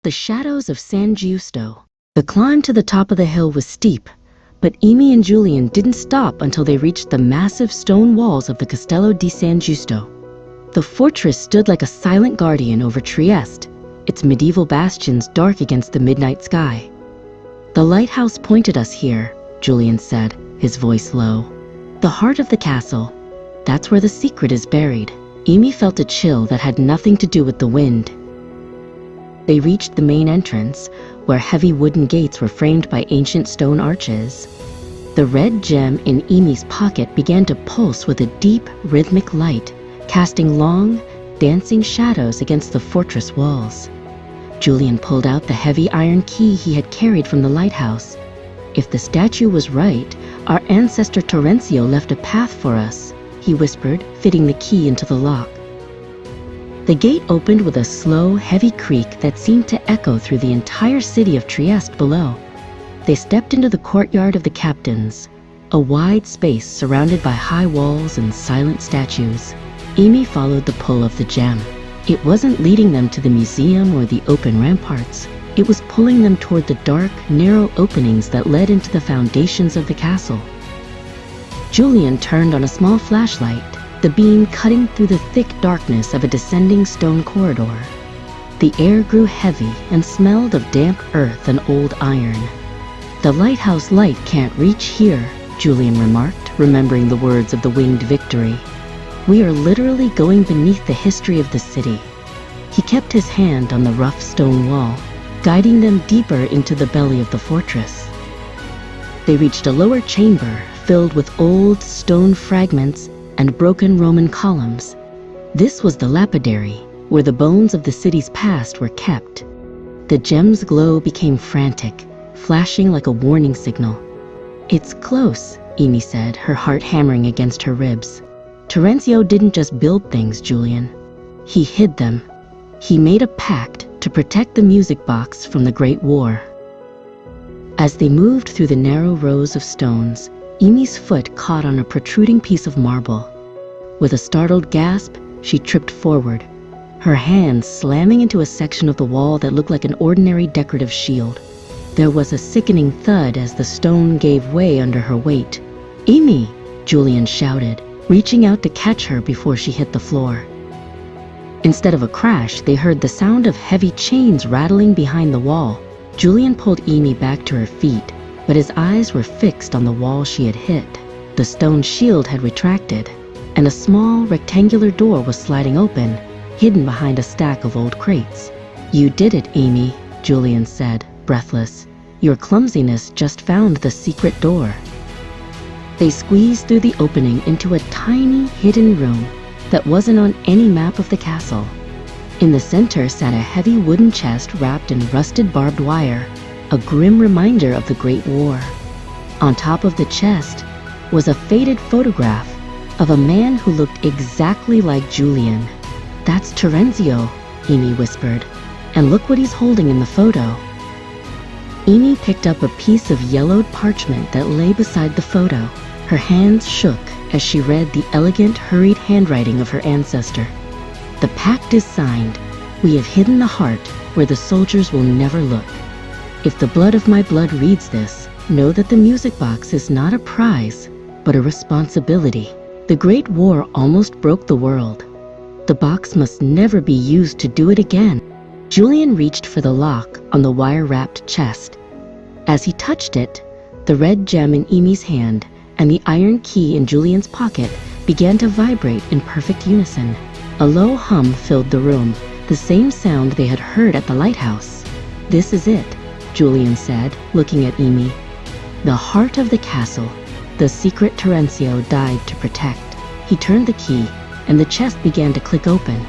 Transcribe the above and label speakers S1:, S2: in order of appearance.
S1: the shadows of San Giusto. The climb to the top of the hill was steep, but Amy and Julian didn't stop until they reached the massive stone walls of the Castello di San Giusto. The fortress stood like a silent guardian over Trieste, its medieval bastions dark against the midnight sky. "The lighthouse pointed us here," Julian said, his voice low. "The heart of the castle. That's where the secret is buried." Amy felt a chill that had nothing to do with the wind. They reached the main entrance, where heavy wooden gates were framed by ancient stone arches. The red gem in Amy's pocket began to pulse with a deep, rhythmic light, casting long, dancing shadows against the fortress walls. Julian pulled out the heavy iron key he had carried from the lighthouse. "If the statue was right, our ancestor Terenzio left a path for us," he whispered, fitting the key into the lock. The gate opened with a slow, heavy creak that seemed to echo through the entire city of Trieste below. They stepped into the courtyard of the captains, a wide space surrounded by high walls and silent statues. Amy followed the pull of the gem. It wasn't leading them to the museum or the open ramparts. It was pulling them toward the dark, narrow openings that led into the foundations of the castle. Julian turned on a small flashlight, the beam cutting through the thick darkness of a descending stone corridor. The air grew heavy and smelled of damp earth and old iron. "The lighthouse light can't reach here," Julian remarked, remembering the words of the winged Victory. "We are literally going beneath the history of the city." He kept his hand on the rough stone wall, guiding them deeper into the belly of the fortress. They reached a lower chamber filled with old stone fragments and broken Roman columns. This was the lapidary, where the bones of the city's past were kept. The gem's glow became frantic, flashing like a warning signal. "It's close," Amy said, her heart hammering against her ribs. "Terenzio didn't just build things, Julian. He hid them. He made a pact to protect the music box from the Great War." As they moved through the narrow rows of stones, Amy's foot caught on a protruding piece of marble. With a startled gasp, she tripped forward, her hand slamming into a section of the wall that looked like an ordinary decorative shield. There was a sickening thud as the stone gave way under her weight. "Amy!" Julian shouted, reaching out to catch her before she hit the floor. Instead of a crash, they heard the sound of heavy chains rattling behind the wall. Julian pulled Amy back to her feet, but his eyes were fixed on the wall she had hit. The stone shield had retracted, and a small, rectangular door was sliding open, hidden behind a stack of old crates. "You did it, Amy," Julian said, breathless. "Your clumsiness just found the secret door." They squeezed through the opening into a tiny, hidden room that wasn't on any map of the castle. In the center sat a heavy wooden chest wrapped in rusted barbed wire, a grim reminder of the Great War. On top of the chest was a faded photograph of a man who looked exactly like Julian. "That's Terenzio," Amy whispered, "and look what he's holding in the photo." Amy picked up a piece of yellowed parchment that lay beside the photo. Her hands shook as she read the elegant, hurried handwriting of her ancestor. "The pact is signed. We have hidden the heart where the soldiers will never look. If the blood of my blood reads this, know that the music box is not a prize, but a responsibility. The Great War almost broke the world. The box must never be used to do it again." Julian reached for the lock on the wire-wrapped chest. As he touched it, the red gem in Amy's hand and the iron key in Julian's pocket began to vibrate in perfect unison. A low hum filled the room, the same sound they had heard at the lighthouse. "This is it," Julian said, looking at Amy. "The heart of the castle, the secret Terenzio died to protect." He turned the key, and the chest began to click open.